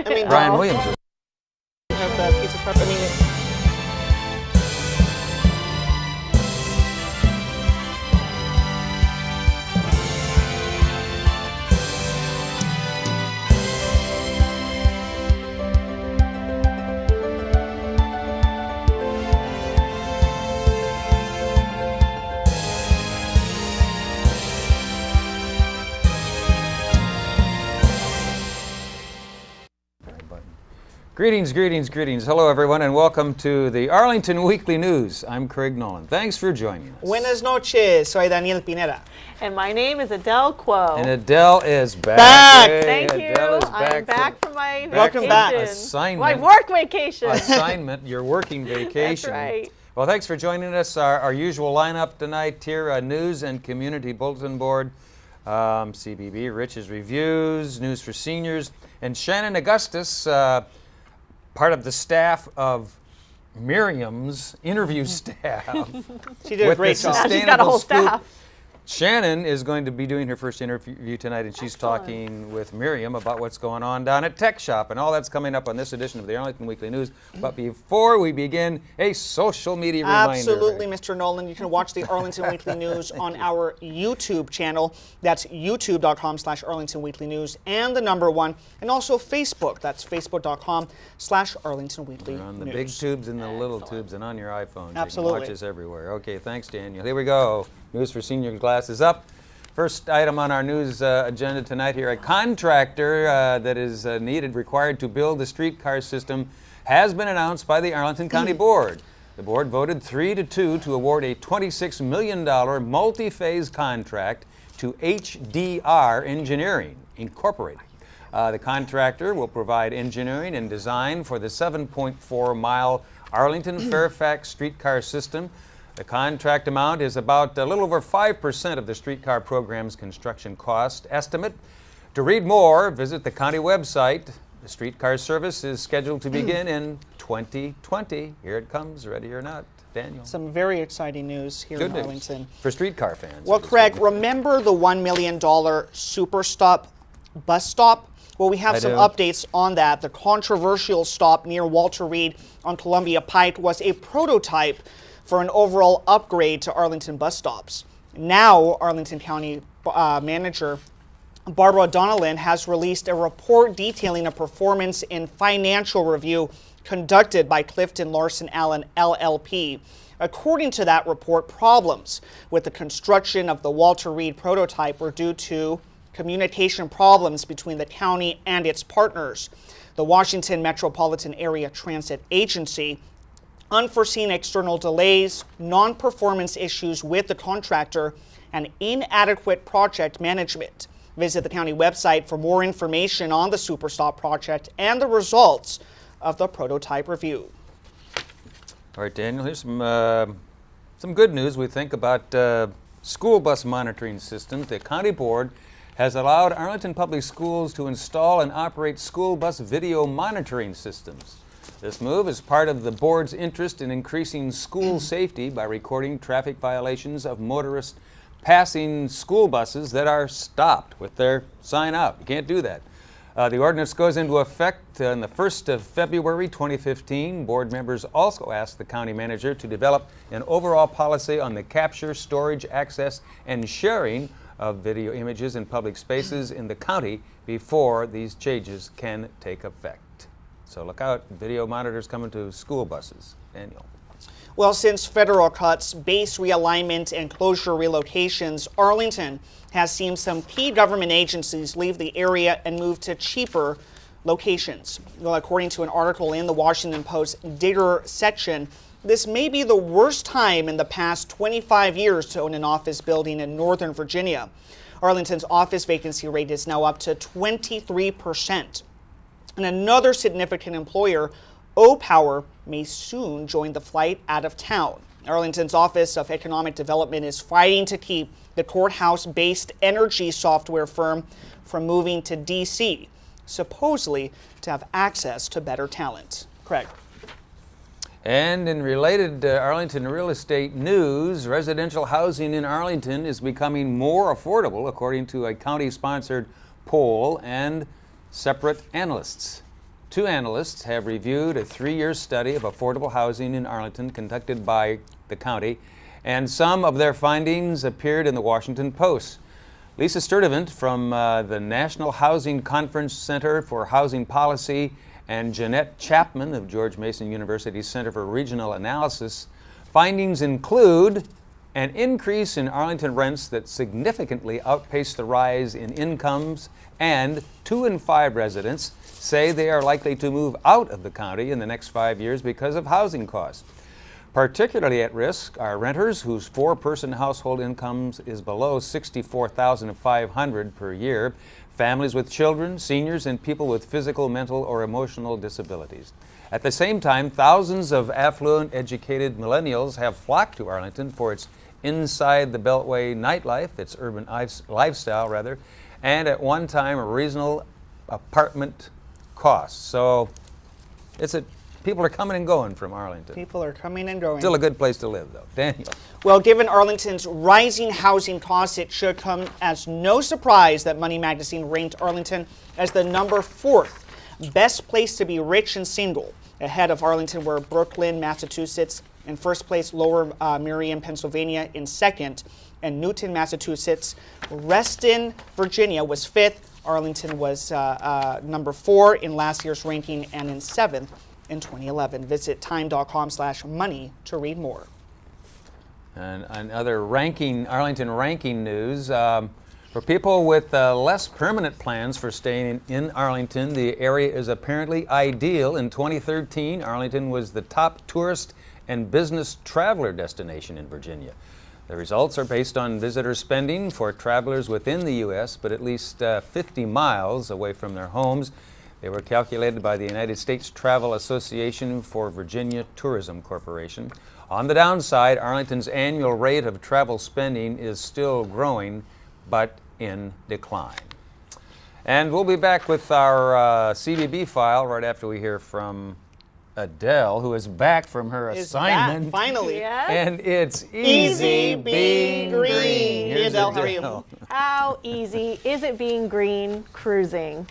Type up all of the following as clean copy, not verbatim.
I mean, Brian Williams. Have the pizza prep. I mean, Greetings, greetings, greetings. Hello, everyone, and welcome to the Arlington Weekly News. I'm Craig Nolan. Thanks for joining us. Buenas noches. Soy Daniel Pineda. And my name is Adele Quo. And Adele is back. Back. Thank you. Adele is I'm back from my Welcome vacation. back. Assignment. My work vacation. Assignment, your working vacation. That's right. Well, thanks for joining us. Our usual lineup tonight here, News and Community Bulletin Board, CBB, Rich's Reviews, News for Seniors, and Shannon Augustus, part of the staff of Miriam's interview staff. She did a great job. Now she's got a whole staff. Shannon is going to be doing her first interview tonight, and she's talking with Miriam about what's going on down at Tech Shop, and all that's coming up on this edition of the Arlington Weekly News. But before we begin, a social media reminder. Absolutely, Mr. Nolan. You can watch the Arlington Weekly News on our YouTube channel. That's youtube.com/Arlington Weekly News and the number 1. And also Facebook. That's facebook.com/Arlington Weekly News. On the big tubes and the little tubes and on your iPhone. Absolutely. You can watch us everywhere. Okay, thanks, Daniel. Here we go. News for Senior Glasses up. First item on our news agenda tonight here, a contractor that is required to build the streetcar system has been announced by the Arlington County Board. The board voted 3-2 to award a $26 million multi-phase contract to HDR Engineering, Incorporated. The contractor will provide engineering and design for the 7.4-mile Arlington-Fairfax streetcar system. The contract amount is about a little over 5% of the streetcar program's construction cost estimate. To read more, visit the county website. The streetcar service is scheduled to begin in 2020. Here it comes, ready or not. Daniel. Some very exciting news here in Arlington. For streetcar fans. Well, Craig, remember the $1 million Super Stop bus stop? Well, we have some updates on that. The controversial stop near Walter Reed on Columbia Pike was a prototype for an overall upgrade to Arlington bus stops. Now, Arlington County Manager Barbara Donnellan has released a report detailing a performance and financial review conducted by Clifton Larson Allen LLP. According to that report, problems with the construction of the Walter Reed prototype were due to communication problems between the county and its partners, the Washington Metropolitan Area Transit Agency, unforeseen external delays, non-performance issues with the contractor, and inadequate project management. Visit the county website for more information on the Superstop project and the results of the prototype review. All right, Daniel, here's some good news, we think, about school bus monitoring systems. The county board has allowed Arlington Public Schools to install and operate school bus video monitoring systems. This move is part of the board's interest in increasing school safety by recording traffic violations of motorists passing school buses that are stopped with their sign out. You can't do that. The ordinance goes into effect on the 1st of February 2015. Board members also asked the county manager to develop an overall policy on the capture, storage, access, and sharing of video images in public spaces in the county before these changes can take effect. So look out, video monitors coming to school buses. Daniel. Well, since federal cuts, base realignment, and closure relocations, Arlington has seen some key government agencies leave the area and move to cheaper locations. Well, according to an article in the Washington Post Digger section, this may be the worst time in the past 25 years to own an office building in Northern Virginia. Arlington's office vacancy rate is now up to 23%. And another significant employer, O-Power, may soon join the flight out of town. Arlington's Office of Economic Development is fighting to keep the courthouse-based energy software firm from moving to D.C., supposedly to have access to better talent. Craig. And in related Arlington real estate news, residential housing in Arlington is becoming more affordable, according to a county-sponsored poll and separate analysts. Two analysts have reviewed a 3-year study of affordable housing in Arlington conducted by the county, and some of their findings appeared in the Washington Post. Lisa Sturdivant from the National Housing Conference Center for Housing Policy and Jeanette Chapman of George Mason University's Center for Regional Analysis. Findings include an increase in Arlington rents that significantly outpaced the rise in incomes, and 2 in 5 residents say they are likely to move out of the county in the next 5 years because of housing costs. Particularly at risk are renters whose 4-person household incomes is below $64,500 per year, families with children, seniors, and people with physical, mental, or emotional disabilities. At the same time, thousands of affluent, educated millennials have flocked to Arlington for its inside the Beltway nightlife, its urban lifestyle rather, and at one time a reasonable apartment costs. So people are coming and going from Arlington. People are coming and going. Still a good place to live, though. Daniel. Well, given Arlington's rising housing costs, it should come as no surprise that Money Magazine ranked Arlington as the number 4th best place to be rich and single. Ahead of Arlington were Brooklyn, Massachusetts, in first place, Lower Merion, Pennsylvania in second, and Newton, Massachusetts. Reston, Virginia was 5th. Arlington was number 4 in last year's ranking and in 7th in 2011. Visit time.com/money to read more. And other Arlington ranking news, for people with less permanent plans for staying in Arlington, the area is apparently ideal. In 2013, Arlington was the top tourist and business traveler destination in Virginia. The results are based on visitor spending for travelers within the U.S., but at least 50 miles away from their homes. They were calculated by the United States Travel Association for Virginia Tourism Corporation. On the downside, Arlington's annual rate of travel spending is still growing, but in decline. And we'll be back with our CBB file right after we hear from Adele, who is back from her assignment. Finally. Yes. And it's easy being green. Hey, Adele, how are you? How easy is it being green cruising?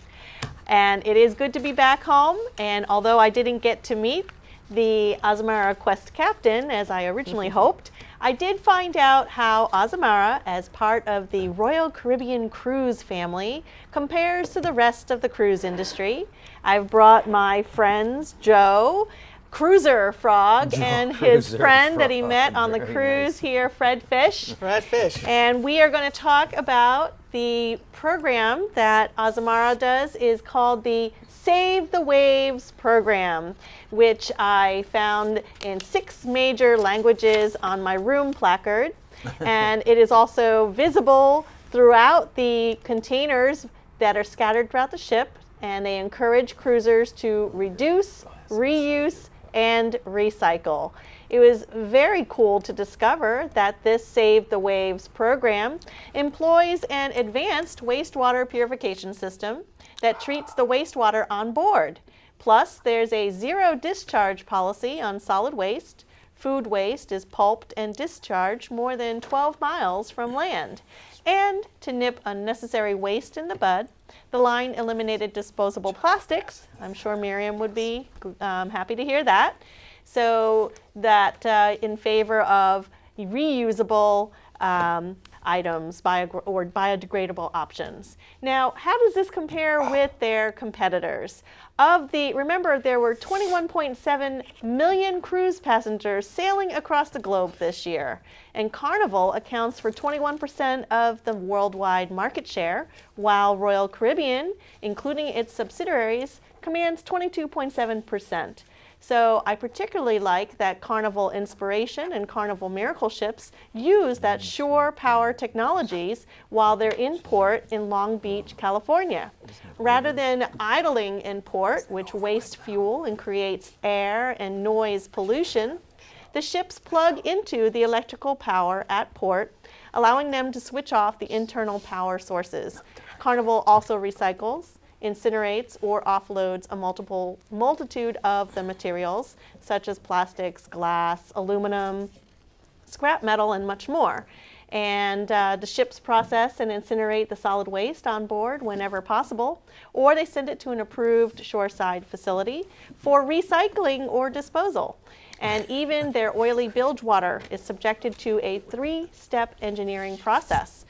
And it is good to be back home. And although I didn't get to meet the Azamara Quest captain, as I originally hoped, I did find out how Azamara, as part of the Royal Caribbean Cruise family, compares to the rest of the cruise industry. I've brought my friends, Joe, Cruiser Frog, and his friend that he met on the cruise here, Fred Fish. Fred Fish. And we are going to talk about the program that Azamara does is called the Save the Waves program, which I found in 6 major languages on my room placard. And it is also visible throughout the containers that are scattered throughout the ship. And they encourage cruisers to reduce, reuse, and recycle. It was very cool to discover that this Save the Waves program employs an advanced wastewater purification system that treats the wastewater on board. Plus, there's a zero discharge policy on solid waste. Food waste is pulped and discharged more than 12 miles from land. And to nip unnecessary waste in the bud, the line eliminated disposable plastics. I'm sure Miriam would be happy to hear that. So that in favor of reusable items or biodegradable options. Now, how does this compare with their competitors? Remember, there were 21.7 million cruise passengers sailing across the globe this year, and Carnival accounts for 21% of the worldwide market share, while Royal Caribbean, including its subsidiaries, commands 22.7%. So I particularly like that Carnival Inspiration and Carnival Miracle ships use that shore power technologies while they're in port in Long Beach, California. Rather than idling in port, which wastes fuel and creates air and noise pollution, the ships plug into the electrical power at port, allowing them to switch off the internal power sources. Carnival also recycles, incinerates, or offloads a multitude of the materials, such as plastics, glass, aluminum, scrap metal, and much more. And the ships process and incinerate the solid waste on board whenever possible, or they send it to an approved shoreside facility for recycling or disposal. And even their oily bilge water is subjected to a 3-step engineering process.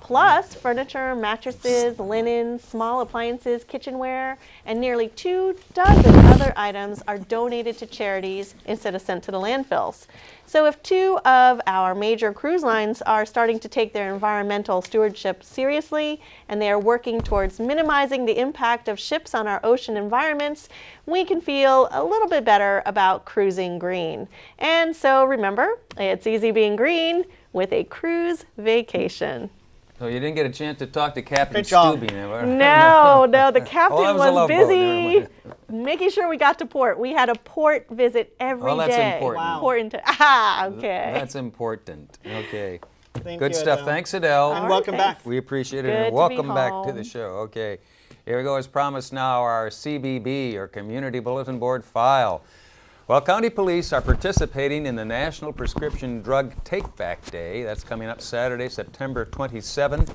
Plus, furniture, mattresses, linen, small appliances, kitchenware, and nearly 24 other items are donated to charities instead of sent to the landfills. So if 2 of our major cruise lines are starting to take their environmental stewardship seriously, and they are working towards minimizing the impact of ships on our ocean environments, we can feel a little bit better about cruising green. And so remember, it's easy being green with a cruise vacation. So you didn't get a chance to talk to Captain Good job. Stubby. No, the captain that was a was love boat, busy never making sure we got to port. We had a port visit every day. Oh, that's important. Wow. Important. Okay. That's important. Okay. Thank Good you, stuff. Adele. Thanks, Adele. And All welcome right, back. We appreciate it. Good And to be welcome back to the home. show. Okay. Here we go. As promised now, our CBB, or Community Bulletin Board file. Well, county police are participating in the National Prescription Drug Take-Back Day. That's coming up Saturday, September 27th.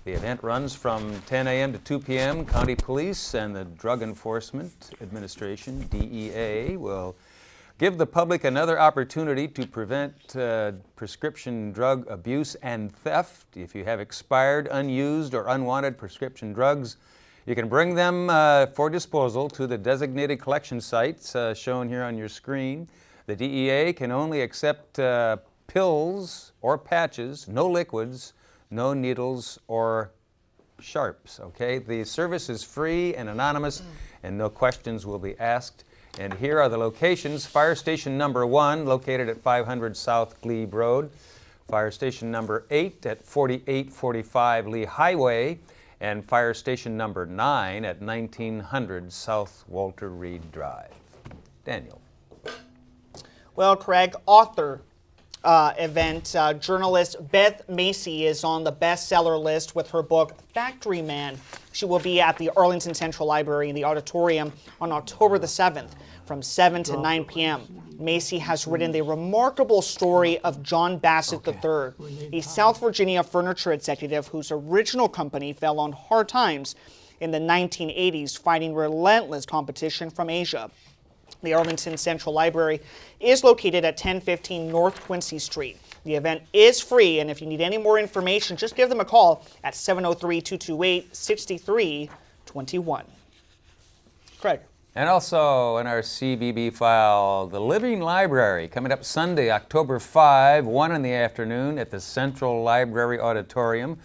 The event runs from 10 a.m. to 2 p.m. County Police and the Drug Enforcement Administration, DEA, will give the public another opportunity to prevent prescription drug abuse and theft. If you have expired, unused, or unwanted prescription drugs, you can bring them for disposal to the designated collection sites shown here on your screen. The DEA can only accept pills or patches, no liquids, no needles or sharps, okay? The service is free and anonymous, and no questions will be asked. And here are the locations. Fire Station number 1, located at 500 South Glebe Road. Fire Station number 8 at 4845 Lee Highway. And Fire Station number 9 at 1900 South Walter Reed Drive. Daniel. Well, Craig, author event journalist Beth Macy is on the bestseller list with her book Factory Man. She will be at the Arlington Central Library in the auditorium on October the 7th from 7 to 9 p.m. Macy has written the remarkable story of John Bassett III, a South Virginia furniture executive whose original company fell on hard times in the 1980s, fighting relentless competition from Asia. The Arlington Central Library is located at 1015 North Quincy Street. The event is free, and if you need any more information, just give them a call at 703-228-6321. Craig. And also in our CBB file, the Living Library, coming up Sunday, October 5, 1 in the afternoon at the Central Library Auditorium.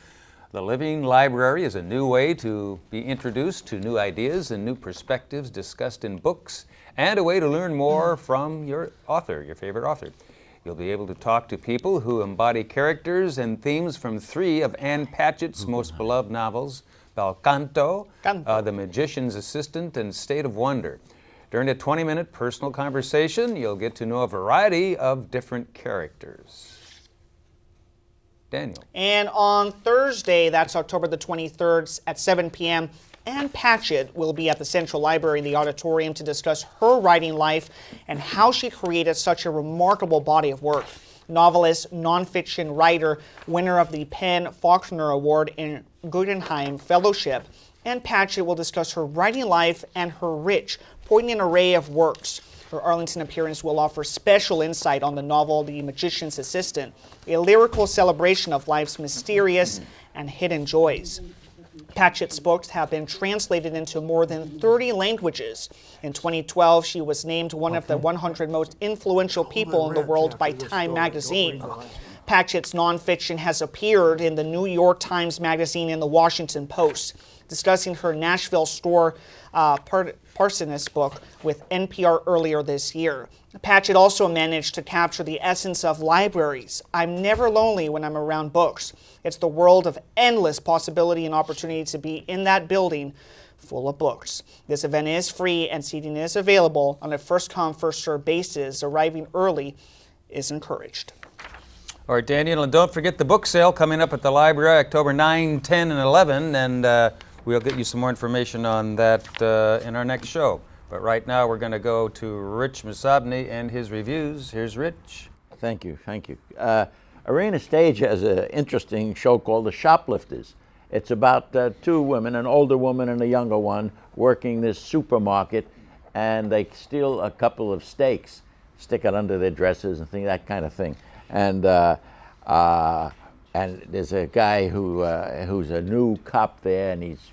The Living Library is a new way to be introduced to new ideas and new perspectives discussed in books, and a way to learn more from your author, your favorite author. You'll be able to talk to people who embody characters and themes from 3 of Anne Patchett's most beloved novels, Bel Canto, The Magician's Assistant, and State of Wonder. During a 20-minute personal conversation, you'll get to know a variety of different characters. Daniel. And on Thursday, that's October the 23rd at 7 p.m., Anne Patchett will be at the Central Library in the auditorium to discuss her writing life and how she created such a remarkable body of work. Novelist, nonfiction writer, winner of the PEN/Faulkner Award and Guggenheim Fellowship, Anne Patchett will discuss her writing life and her rich, poignant array of works. Her Arlington appearance will offer special insight on the novel The Magician's Assistant, a lyrical celebration of life's mysterious and hidden joys. Patchett's books have been translated into more than 30 languages. In 2012, she was named one of the 100 most influential people in the world by Time magazine. Patchett's nonfiction has appeared in the New York Times Magazine and the Washington Post. Discussing her Nashville store Parsoness book with NPR earlier this year. Patchett also managed to capture the essence of libraries. I'm never lonely when I'm around books. It's the world of endless possibility and opportunity to be in that building full of books. This event is free and seating is available on a first-come, first-served basis. Arriving early is encouraged. All right, Daniel, and don't forget the book sale coming up at the library October 9, 10, and 11, and we'll get you some more information on that in our next show. But right now we're going to go to Rich Masabny and his reviews. Here's Rich. Thank you. Arena Stage has an interesting show called The Shoplifters. It's about two women, an older woman and a younger one, working this supermarket, and they steal a couple of steaks, stick it under their dresses and that kind of thing. And there's a guy who's a new cop there, and he's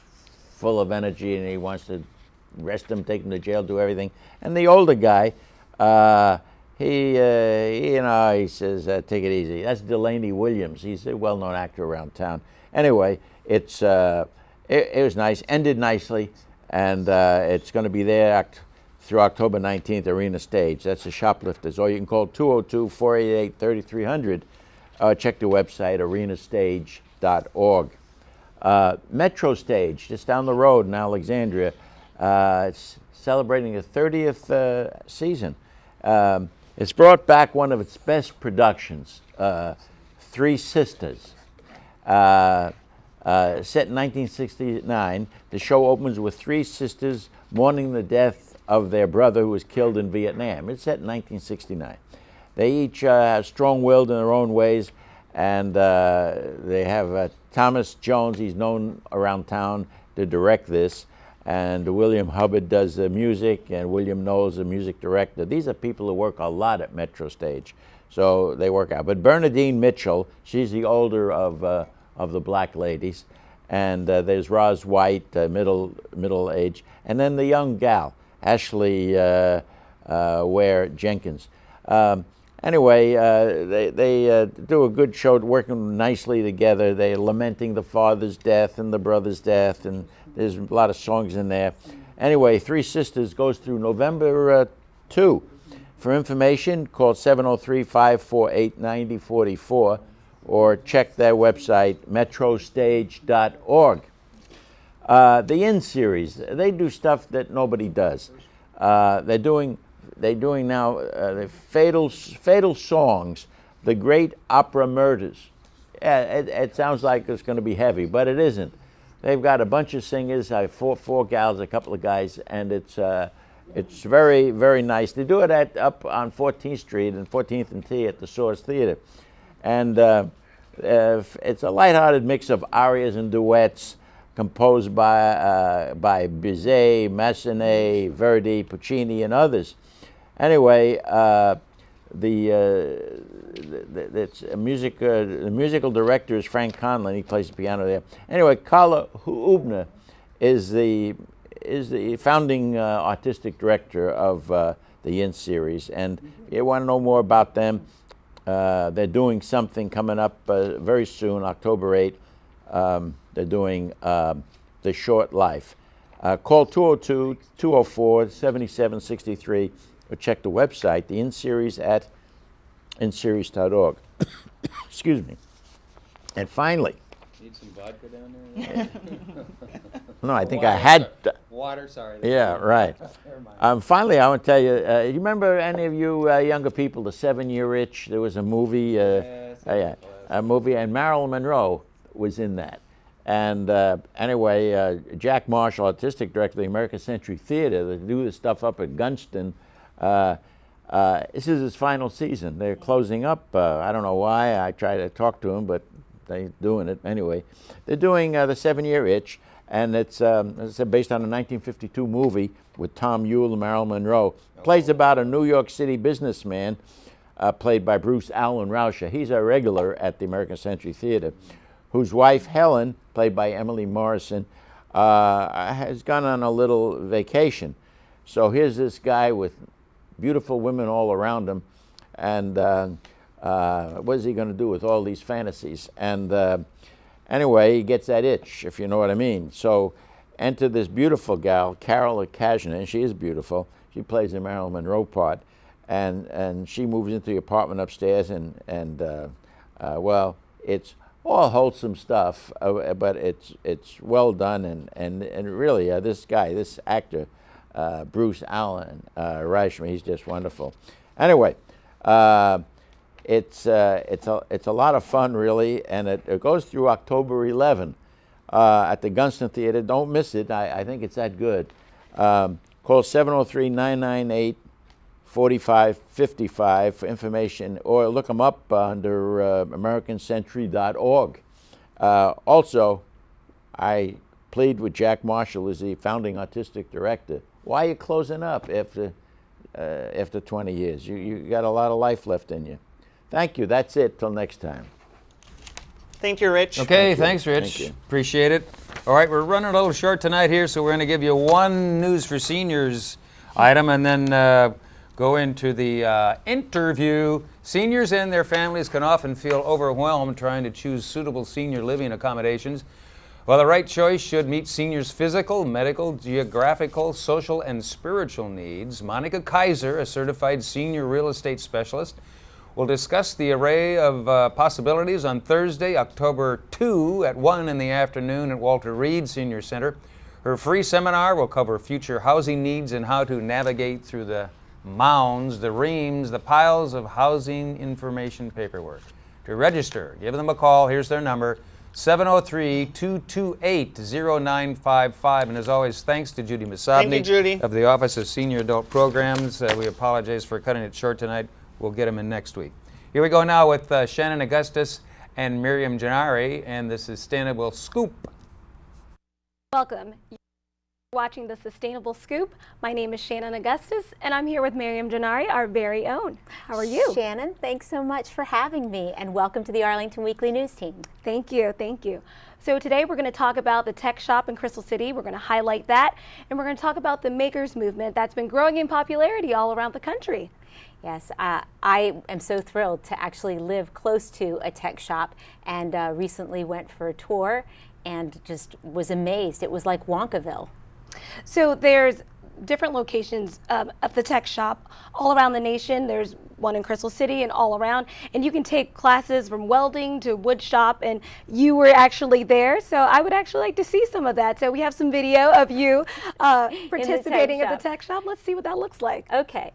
full of energy, and he wants to arrest him, take him to jail, do everything. And the older guy, he says, take it easy. That's Delaney Williams. He's a well-known actor around town. Anyway, it was nice, ended nicely, and it's going to be there through October 19th, Arena Stage. That's The Shoplifters. Or you can call 202-488-3300. Check the website, arenastage.org. Metro Stage, just down the road in Alexandria, it's celebrating the 30th season. It's brought back one of its best productions, Three Sisters. Set in 1969, the show opens with three sisters mourning the death of their brother who was killed in Vietnam. It's set in 1969. They each are strong-willed in their own ways, and they have Thomas Jones, he's known around town to direct this, and William Hubbard does the music, and William Knowles, the music director. These are people who work a lot at Metro Stage, so they work out. But Bernadine Mitchell, she's the older of the black ladies, and there's Roz White, middle age, and then the young gal, Ashley Ware Jenkins. Anyway, they do a good show, working nicely together. They're lamenting the father's death and the brother's death, and there's a lot of songs in there. Anyway, Three Sisters goes through November 2. For information, call 703-548-9044 or check their website, metrostage.org. The In series, they do stuff that nobody does. They're doing now the fatal songs, the great opera murders. It sounds like it's going to be heavy, but it isn't. They've got a bunch of singers, four gals, a couple of guys, and it's very, very nice. They do it up on 14th Street and 14th and T at the Source Theater, and it's a lighthearted mix of arias and duets composed by Bizet, Massenet, Verdi, Puccini, and others. Anyway, the musical director is Frank Conlon. He plays the piano there. Anyway, Carla Hubner is the founding artistic director of the In series, and you want to know more about them, they're doing something coming up very soon, October 8th. They're doing The Short Life. Call 202-204-7763 or check the website, the In series at inseries.org. Excuse me. And finally, need some vodka down there? no, I think water, I had water. Sorry. Yeah, right. Finally, I want to tell you. You remember any of you younger people, The 7-Year Itch? There was a movie. Yes, a movie, and Marilyn Monroe was in that. And anyway, Jack Marshall, artistic director of the American Century Theater, they do this stuff up at Gunston. This is his final season. They're closing up. I don't know why. I try to talk to him, but they're doing it anyway. They're doing The 7-Year Itch, and it's as I said, based on a 1952 movie with Tom Ewell and Marilyn Monroe. Plays about a New York City businessman, played by Bruce Allen Rauscher. He's a regular at the American Century Theater, whose wife Helen, played by Emily Morrison, has gone on a little vacation. So here's this guy with beautiful women all around him, and what is he going to do with all these fantasies? And anyway, he gets that itch, if you know what I mean. So enter this beautiful gal, Carol Kajner. She is beautiful. She plays the Marilyn Monroe part, and she moves into the apartment upstairs, and well, it's all wholesome stuff, but it's well done, and really this guy, this actor, Bruce Allen Reichman, he's just wonderful. Anyway, it's a lot of fun, really, and it goes through October 11 at the Gunston Theater. Don't miss it. I think it's that good. Call 703-998-5800 4555 for information, or look them up under AmericanCentury.org. Also, I plead with Jack Marshall as the founding artistic director. Why are you closing up after 20 years? You got a lot of life left in you. Thank you. That's it. Till next time. Thank you, Rich. Okay, thanks, Rich. Thank you. Appreciate it. All right, we're running a little short tonight here, so we're going to give you one news for seniors item and then go into the interview. Seniors and their families can often feel overwhelmed trying to choose suitable senior living accommodations. Well, the right choice should meet seniors' physical, medical, geographical, social, and spiritual needs. Monica Kaiser, a certified senior real estate specialist, will discuss the array of possibilities on Thursday, October 2 at 1 in the afternoon at Walter Reed Senior Center. Her free seminar will cover future housing needs and how to navigate through the mounds, the reams, the piles of housing information paperwork. To register, give them a call. Here's their number, 703-228-0955. And as always, thanks to Judy Masabny of the Office of Senior Adult Programs. We apologize for cutting it short tonight. We'll get them in next week. Here we go now with Shannon Augustus and Miriam Gennari and the Sustainable Scoop. Welcome. You're watching the Sustainable Scoop. My name is Shannon Augustus, and I'm here with Miriam Gennari, our very own. How are you? Shannon, thanks so much for having me, and welcome to the Arlington Weekly News team. Thank you, thank you. So today we're going to talk about the tech shop in Crystal City. We're going to highlight that, and we're going to talk about the makers movement that's been growing in popularity all around the country. Yes, I am so thrilled to actually live close to a tech shop, and recently went for a tour and just was amazed. It was like Wonkaville. So there's different locations of the tech shop all around the nation. There's one in Crystal City and all around, and you can take classes from welding to wood shop, and you were actually there, so I would actually like to see some of that. So we have some video of you participating at the tech shop. Let's see what that looks like. Okay.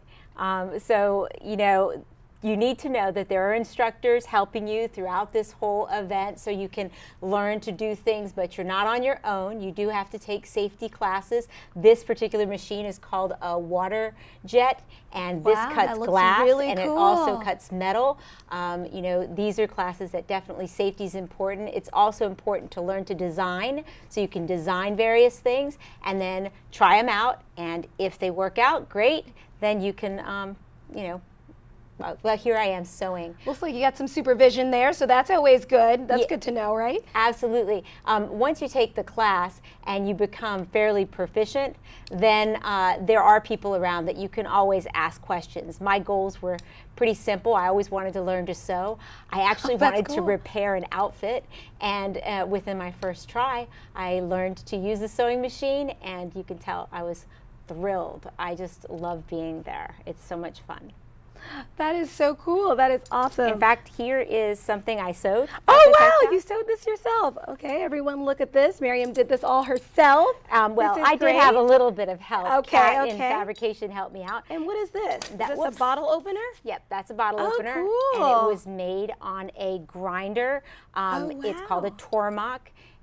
So, you know, you need to know that there are instructors helping you throughout this whole event so you can learn to do things, but you're not on your own. You do have to take safety classes. This particular machine is called a water jet, and this cuts glass, really and cool. It also cuts metal. You know, these are classes that definitely safety is important. It's also important to learn to design, so you can design various things and then try them out, and if they work out, great. Then you can, you know, well, here I am sewing. Looks like you got some supervision there, so that's always good. That's good to know, right? Absolutely. Once you take the class and you become fairly proficient, then there are people around that you can always ask questions. My goals were pretty simple. I always wanted to learn to sew. I actually wanted to repair an outfit, and within my first try, I learned to use the sewing machine, and you can tell I was thrilled. I just love being there. It's so much fun. That is so cool. That is awesome. In fact, here is something I sewed. Oh, wow. You sewed this yourself. Okay, everyone look at this. Miriam did this all herself. Well, I did have a little bit of help. Okay, in fabrication helped me out. And what is this? Is this a bottle opener? Yep, that's a bottle opener. Cool. And it was made on a grinder. It's called a Tormach,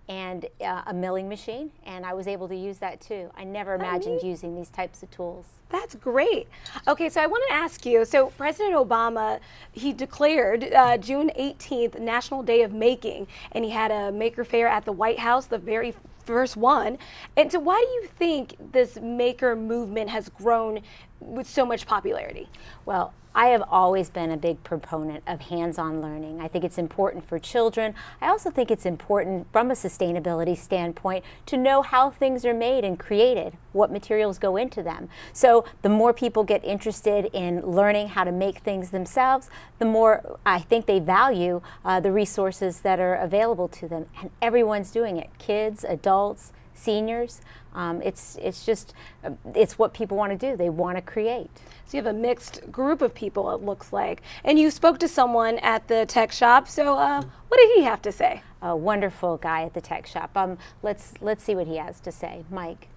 and a milling machine, and I was able to use that too. I never imagined using these types of tools. That's great. Okay, so I want to ask you, so President Obama, he declared June 18th National Day of Making, and he had a maker fair at the White House, the very first one. And so why do you think this maker movement has grown with so much popularity? Well, I have always been a big proponent of hands-on learning. I think it's important for children. I also think it's important from a sustainability standpoint to know how things are made and created, what materials go into them. So the more people get interested in learning how to make things themselves, the more I think they value the resources that are available to them. And everyone's doing it, kids, adults, seniors. It's what people want to do. They want to create. So you have a mixed group of people, it looks like. And you spoke to someone at the tech shop. So what did he have to say? A wonderful guy at the tech shop. Let's see what he has to say. Mike.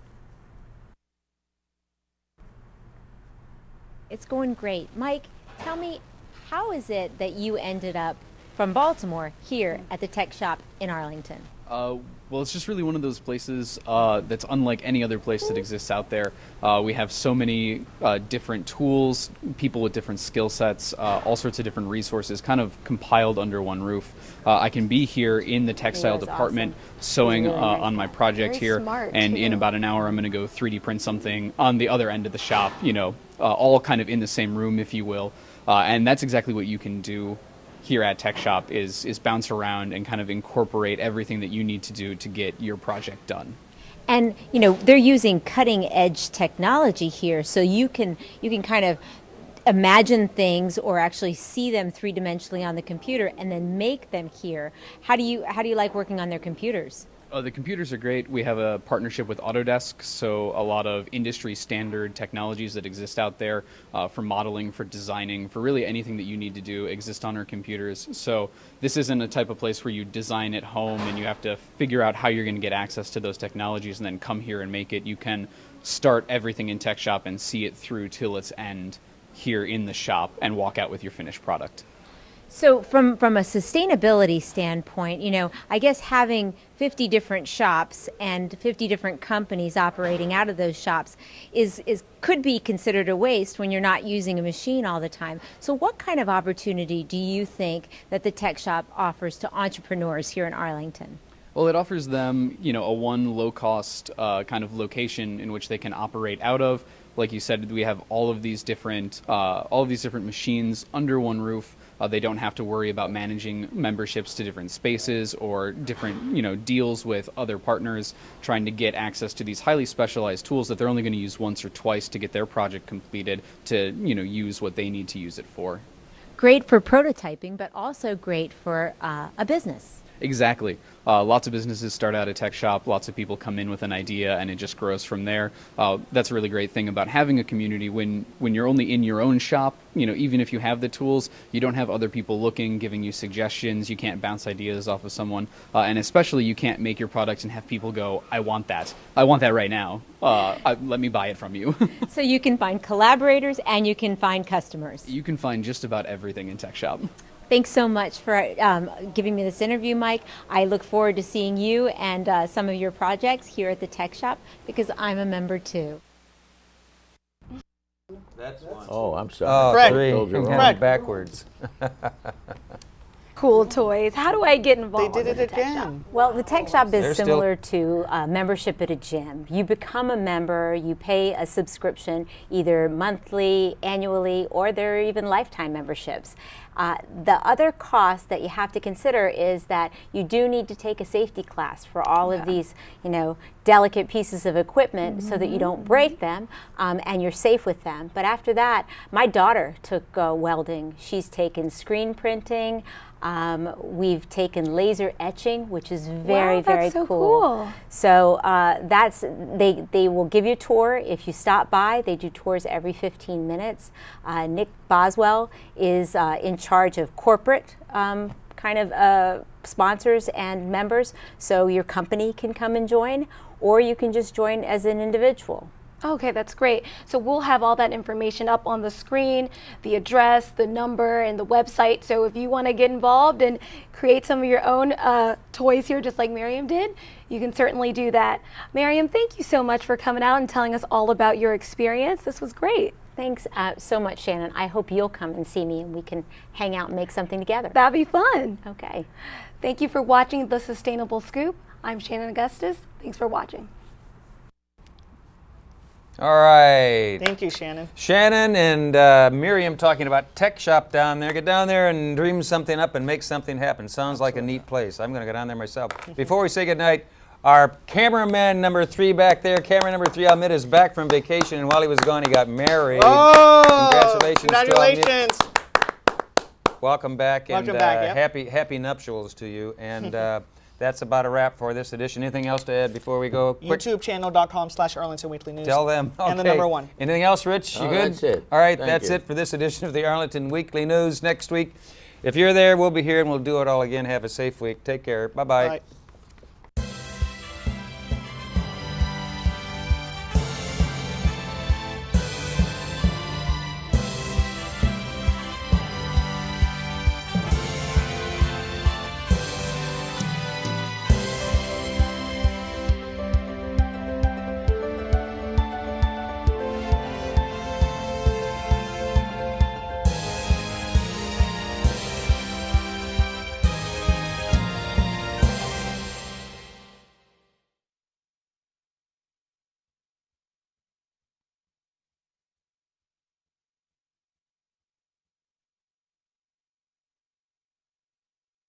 It's going great. Mike, tell me, how is it that you ended up from Baltimore here at the tech shop in Arlington? Well, it's just really one of those places that's unlike any other place that exists out there. We have so many different tools, people with different skill sets, all sorts of different resources kind of compiled under one roof. I can be here in the textile department sewing on my project here, and in about an hour I'm going to go 3D print something on the other end of the shop, you know, all kind of in the same room, if you will. And that's exactly what you can do here at Tech Shop is bounce around and kind of incorporate everything that you need to do to get your project done. And you know, they're using cutting edge technology here, so you can kind of imagine things or actually see them three-dimensionally on the computer and then make them here. How do you like working on their computers? The computers are great. We have a partnership with Autodesk, so a lot of industry standard technologies that exist out there for modeling, for designing, for really anything that you need to do exist on our computers. So this isn't a type of place where you design at home and you have to figure out how you're going to get access to those technologies and then come here and make it. You can start everything in Tech Shop and see it through till its end here in the shop and walk out with your finished product. So from a sustainability standpoint, you know, I guess having 50 different shops and 50 different companies operating out of those shops could be considered a waste when you're not using a machine all the time. So what kind of opportunity do you think that the Tech Shop offers to entrepreneurs here in Arlington? Well, it offers them, you know, a one low-cost kind of location in which they can operate out of. Like you said, we have all of these different machines under one roof. They don't have to worry about managing memberships to different spaces or different, you know, deals with other partners, trying to get access to these highly specialized tools that they're only going to use once or twice to get their project completed to, you know, use what they need to use it for. Great for prototyping, but also great for a business. Exactly. Lots of businesses start out at Tech Shop. Lots of people come in with an idea, and it just grows from there. That's a really great thing about having a community. When you're only in your own shop, you know, even if you have the tools, you don't have other people looking, giving you suggestions. You can't bounce ideas off of someone, and especially you can't make your product and have people go, "I want that. I want that right now. Let me buy it from you." So you can find collaborators and you can find customers. You can find just about everything in Tech Shop. Thanks so much for giving me this interview, Mike. I look forward to seeing you and some of your projects here at the Tech Shop because I'm a member too. That's one. Oh, I'm sorry. Correct. Correct. Backwards. Cool toys. How do I get involved? They did in the it Tech Shop? again. Well, the Tech Shop is They're similar to membership at a gym. You become a member, you pay a subscription either monthly, annually, or there are even lifetime memberships. The other cost that you have to consider is that you do need to take a safety class for all of these, you know, delicate pieces of equipment so that you don't break them and you're safe with them. But after that, my daughter took welding. She's taken screen printing. We've taken laser etching, which is very so cool. cool. So they will give you a tour if you stop by. They do tours every 15 minutes. Nick Boswell is in charge of corporate kind of sponsors and members, so your company can come and join, or you can just join as an individual. Okay, that's great. So we'll have all that information up on the screen, the address, the number, and the website. So if you want to get involved and create some of your own toys here, just like Miriam did, you can certainly do that. Miriam, thank you so much for coming out and telling us all about your experience. This was great. Thanks so much, Shannon. I hope you'll come and see me and we can hang out and make something together. That'd be fun. Okay. Thank you for watching The Sustainable Scoop. I'm Shannon Augustus. Thanks for watching. All right. Thank you, Shannon. Shannon and Miriam talking about Tech Shop down there. Get down there and dream something up and make something happen. Sounds like a neat place. I'm going to go down there myself. Before we say goodnight, our cameraman number 3 back there, camera number 3, Amit, is back from vacation, and while he was gone, he got married. Oh! Congratulations. Congratulations. To Amit. Welcome back, and Welcome back, yeah. happy nuptials to you. And that's about a wrap for this edition. Anything else to add before we go? YouTubechannel.com/Arlington Weekly News. Tell them. Okay. And the number 1. Anything else, Rich? You good? That's it. All right, Thank that's you. it for this edition of the Arlington Weekly News. Next week, if you're there, we'll be here and we'll do it all again. Have a safe week. Take care. Bye-bye. Bye.